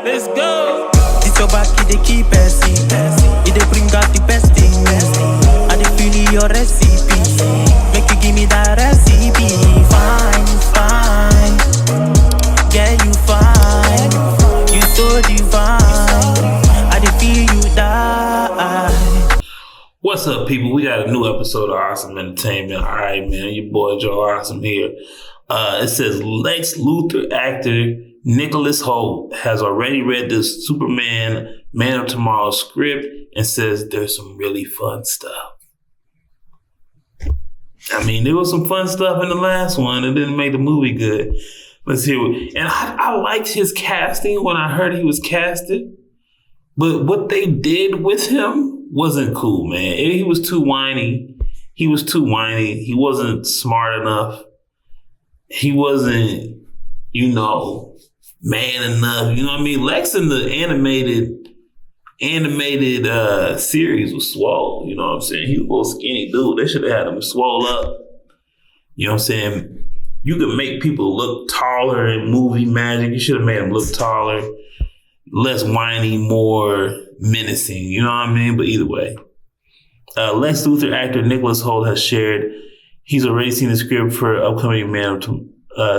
Let's go. It's your back, it dey keep passing. It dey bring out the best thing. I dey feel your recipe. Make you give me that recipe. Fine, fine. Yeah, you fine. You so divine. I dey feel you die. What's up, people? We got a new episode of Awesome Entertainment. All right, man. Your boy Joe Awesome here. It says Lex Luthor actor Nicholas Hoult has already read the Superman Man of Tomorrow script and says there's some really fun stuff. I mean, there was some fun stuff in the last one. It didn't make the movie good. Let's hear it. And I liked his casting when I heard he was casted. But what they did with him wasn't cool, man. He was too whiny. He wasn't smart enough. He wasn't, man enough. You know what I mean? Lex in the animated series was swole. You know what I'm saying? He was a little skinny dude. They should have had him swole up. You know what I'm saying? You could make people look taller in movie magic. You should have made him look taller, less whiny, more menacing. You know what I mean? But either way, Lex Luthor actor Nicholas Hoult has shared he's already seen the script for upcoming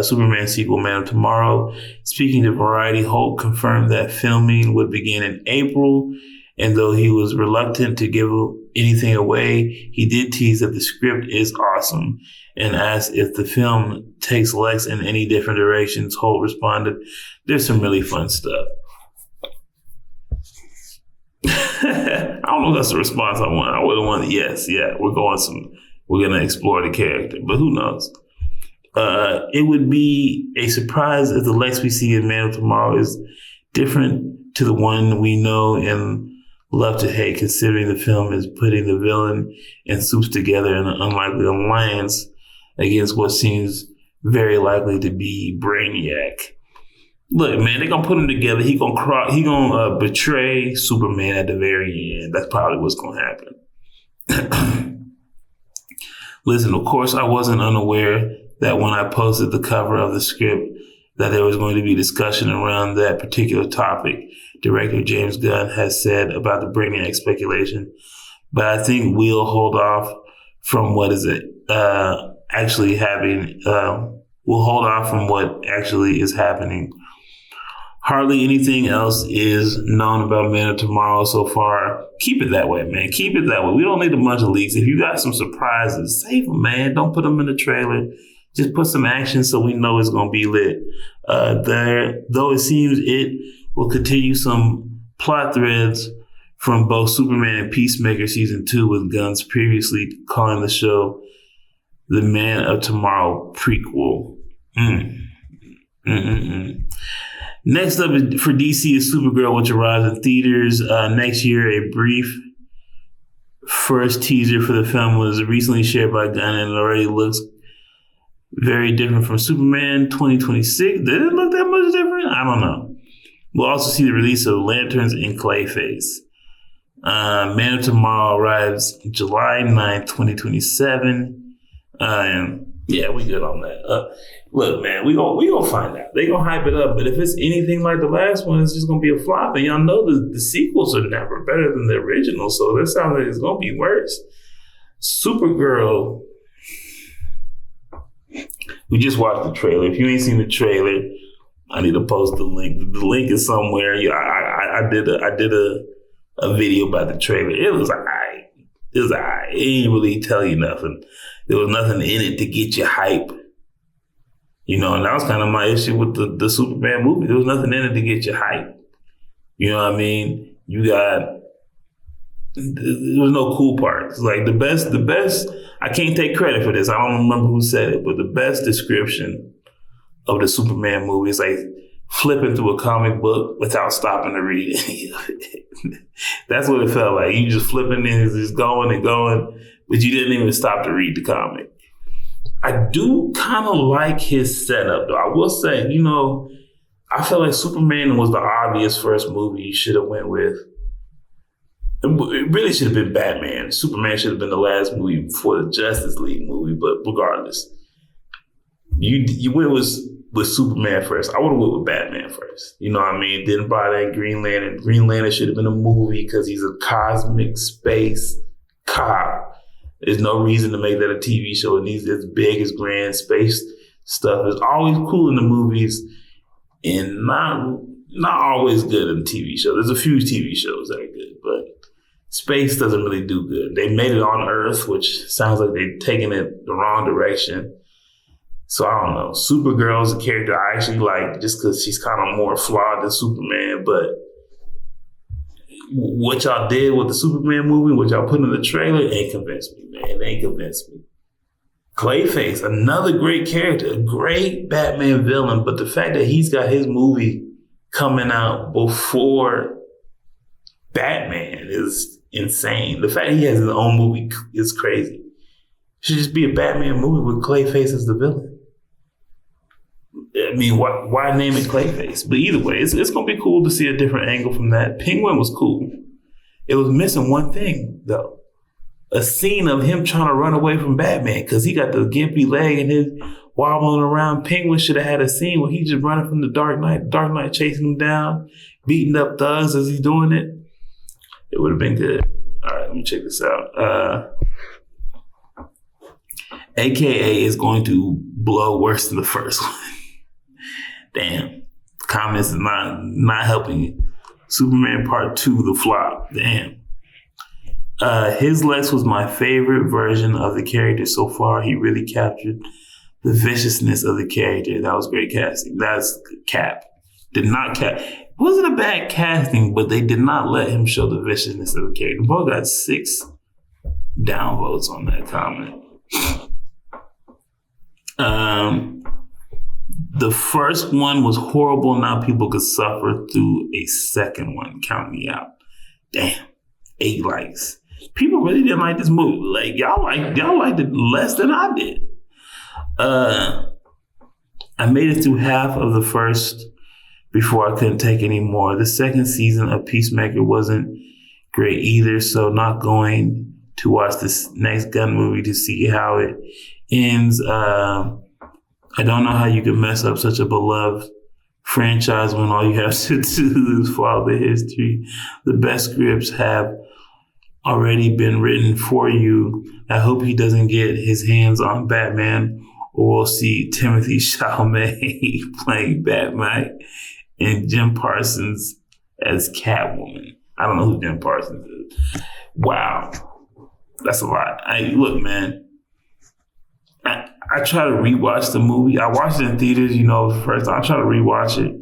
Superman sequel, Man of Tomorrow. Speaking to Variety, Hoult confirmed that filming would begin in April, and though he was reluctant to give anything away, he did tease that the script is awesome and asked if the film takes Lex in any different directions. Hoult responded, "There's some really fun stuff." I don't know if that's the response I want. I would have wanted, yes, yeah, we're going to explore the character, but who knows? It would be a surprise if the Lex we see in Man of Tomorrow is different to the one we know and love to hate, considering the film is putting the villain and Supes together in an unlikely alliance against what seems very likely to be Brainiac. Look, man, they're gonna put him together. He gonna betray Superman at the very end. That's probably what's gonna happen. Listen, of course, I wasn't unaware that when I posted the cover of the script that there was going to be discussion around that particular topic. Director James Gunn has said about the Brainiac speculation, but I think we'll hold off from what actually happening. We'll hold off from what actually is happening. Hardly anything else is known about Man of Tomorrow so far. Keep it that way, man. Keep it that way. We don't need a bunch of leaks. If you got some surprises, save them, man. Don't put them in the trailer. Just put some action so we know it's going to be lit. Though it seems it will continue some plot threads from both Superman and Peacemaker Season 2, with Gunn's previously calling the show the Man of Tomorrow prequel. Next up is for DC is Supergirl, which arrives in theaters next year. A brief first teaser for the film was recently shared by Gunn, and it already looks very different from Superman 2026. Did it look that much different? I don't know. We'll also see the release of Lanterns in Clayface. Man of Tomorrow arrives July 9th, 2027. Yeah, we good on that. Look, man, we gonna find out. They gonna hype it up, but if it's anything like the last one, it's just gonna be a flop. And y'all know the sequels are never better than the original, so that sounds like it's gonna be worse. Supergirl. We just watched the trailer. If you ain't seen the trailer, I need to post the link. The link is somewhere. I did a video about the trailer. It was alright. It ain't really tell you nothing. There was nothing in it to get you hype. And that was kind of my issue with the Superman movie. There was nothing in it to get you hype. You know what I mean? There was no cool parts. Like the best, I can't take credit for this. I don't remember who said it, but the best description of the Superman movie is like flipping through a comic book without stopping to read it. That's what it felt like. You just flipping in, just going and going, but you didn't even stop to read the comic. I do kind of like his setup, though. I will say, I feel like Superman was the obvious first movie you should have went with. It really should have been Batman. Superman should have been the last movie before the Justice League movie, but regardless. You went with with Superman first. I would have went with Batman first. You know what I mean? Didn't buy that Green Lantern. Green Lantern should have been a movie because he's a cosmic space cop. There's no reason to make that a TV show. It needs as big as grand space stuff. It's always cool in the movies and not always good in TV shows. There's a few TV shows that are good, but space doesn't really do good. They made it on Earth, which sounds like they're taking it the wrong direction. So I don't know. Supergirl's a character I actually like just because she's kind of more flawed than Superman. But what y'all did with the Superman movie, what y'all put in the trailer, ain't convinced me, man. It ain't convinced me. Clayface, another great character, a great Batman villain. But the fact that he's got his movie coming out before Batman is insane. The fact that he has his own movie is crazy. It should just be a Batman movie with Clayface as the villain. I mean, why name it Clayface? But either way, it's going to be cool to see a different angle from that. Penguin was cool. It was missing one thing, though. A scene of him trying to run away from Batman because he got the gimpy leg and his wobbling around. Penguin should have had a scene where he's just running from the Dark Knight chasing him down, beating up thugs as he's doing it. It would have been good. All right, let me check this out. AKA is going to blow worse than the first one. Damn. Comments is not helping you. Superman Part 2, the flop. Damn. His Lex was my favorite version of the character so far. He really captured the viciousness of the character. That was great casting. That's Cap. Did not cap. Wasn't a bad casting, but they did not let him show the viciousness of the character. The boy got 6 downvotes on that comment. The first one was horrible. Now people could suffer through a second one. Count me out. Damn. 8 likes. People really didn't like this movie. Like y'all liked it less than I did. I made it through half of the first before I couldn't take any more. The second season of Peacemaker wasn't great either, so not going to watch this next gun movie to see how it ends. I don't know how you could mess up such a beloved franchise when all you have to do is follow the history. The best scripts have already been written for you. I hope he doesn't get his hands on Batman, or we'll see Timothy Chalamet playing Batman and Jim Parsons as Catwoman. I don't know who Jim Parsons is. Wow. That's a lot. Look, man. I try to rewatch the movie. I watched it in theaters, the first time. I try to rewatch it,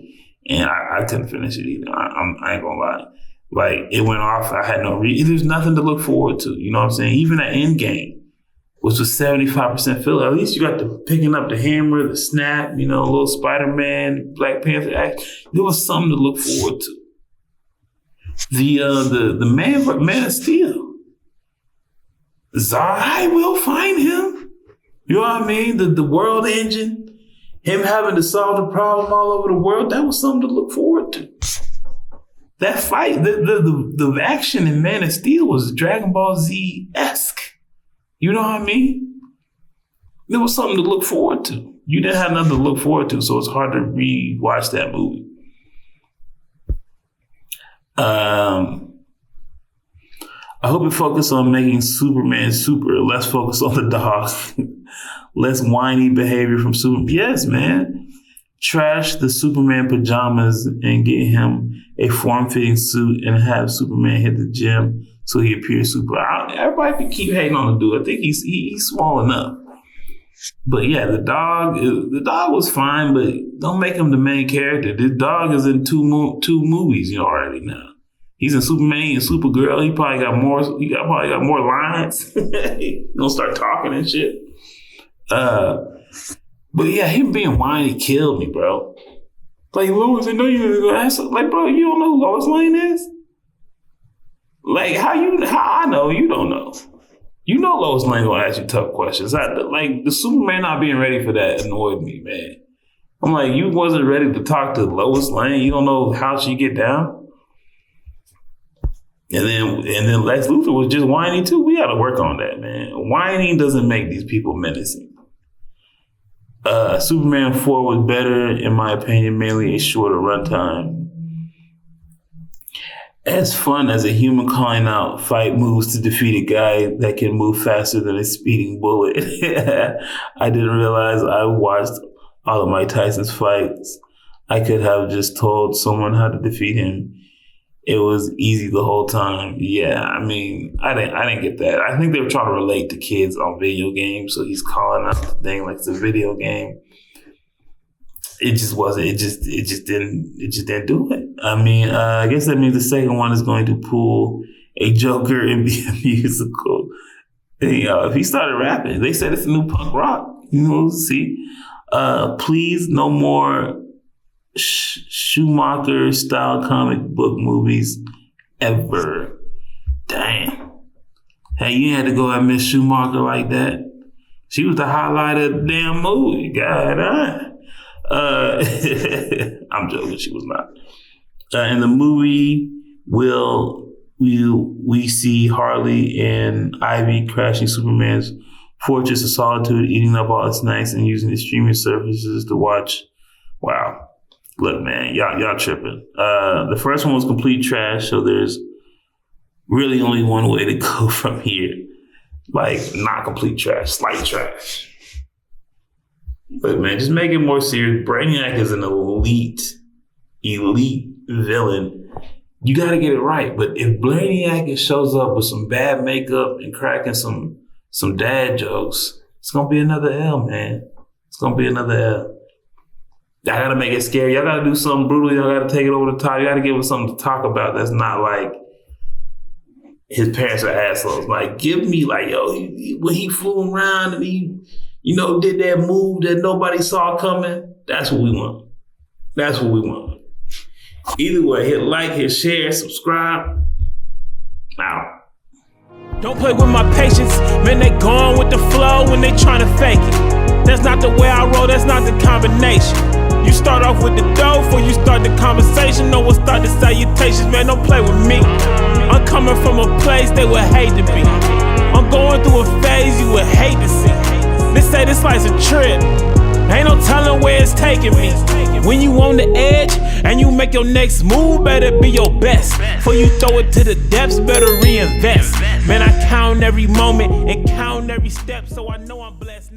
and I couldn't finish it either. I ain't gonna lie. Like, it went off. I had no there's nothing to look forward to. You know what I'm saying? Even at Endgame, which was 75% filler, at least you got the picking up the hammer, the snap, a little Spider-Man, Black Panther act. There was something to look forward to. The Man of Steel. I will find him. You know what I mean? The world engine, him having to solve the problem all over the world, that was something to look forward to. That fight, the action in Man of Steel was Dragon Ball Z-esque. You know what I mean? There was something to look forward to. You didn't have nothing to look forward to, so it's hard to re-watch that movie. I hope it focuses on making Superman super. Less focus on the dog. Less whiny behavior from Superman. Yes, man. Trash the Superman pajamas and get him a form-fitting suit and have Superman hit the gym so he appears super. Everybody can keep hating on the dude. I think he's small enough. But yeah, the dog was fine, but don't make him the main character. This dog is in two movies, already now. He's in Superman and Supergirl. He probably got more lines. He gonna start talking and shit. But yeah, him being whiny killed me, bro. Like, Lois, I know you're gonna ask. Like, bro, you don't know who Lois Lane is? Like, how I know you don't know? You know Lois Lane gonna ask you tough questions. Like, the Superman not being ready for that annoyed me, man. I'm like, you wasn't ready to talk to Lois Lane. You don't know how she get down. And then Lex Luthor was just whiny too. We got to work on that, man. Whining doesn't make these people menacing. Superman 4 was better, in my opinion, mainly a shorter runtime. As fun as a human calling out fight moves to defeat a guy that can move faster than a speeding bullet. I didn't realize I watched all of Mike Tyson's fights. I could have just told someone how to defeat him. It was easy the whole time. Yeah, I mean, I didn't get that. I think they were trying to relate to kids on video games, so he's calling out the thing like it's a video game. It just wasn't. It just didn't do it. I mean, I guess that means the second one is going to pull a Joker and be a musical. And, if he started rapping, they said it's a new punk rock. See, please no more Schumacher style comic book movies ever. Damn. Hey, you had to go at Miss Schumacher like that. She was the highlight of the damn movie. God, I'm joking. She was not. In the movie, we see Harley and Ivy crashing Superman's Fortress of Solitude, eating up all the snacks and using the streaming services to watch. Wow. Look, man, y'all tripping. The first one was complete trash, so there's really only one way to go from here. Like, not complete trash, slight trash. But man, just make it more serious. Brainiac is an elite villain. You got to get it right. But if Brainiac shows up with some bad makeup and cracking some dad jokes, it's gonna be another L, man. It's gonna be another L. Y'all gotta make it scary. Y'all gotta do something brutal. Y'all gotta take it over the top. You gotta give us something to talk about that's not like his parents are assholes. Like, give me like, yo, when he flew around and he, did that move that nobody saw coming. That's what we want. That's what we want. Either way, hit like, hit share, subscribe. Out. Don't play with my patience, man, they gone with the flow when they tryna fake it. That's not the way I roll, that's not the combination. You start off with the dough before you start the conversation. No one start the salutations, man, don't play with me. I'm coming from a place they would hate to be. I'm going through a phase you would hate to see. They say this life's a trip, ain't no telling where it's taking me. When you on the edge and you make your next move, better be your best. Before you throw it to the depths, better reinvest. Man, I count every moment and count every step, so I know I'm blessed.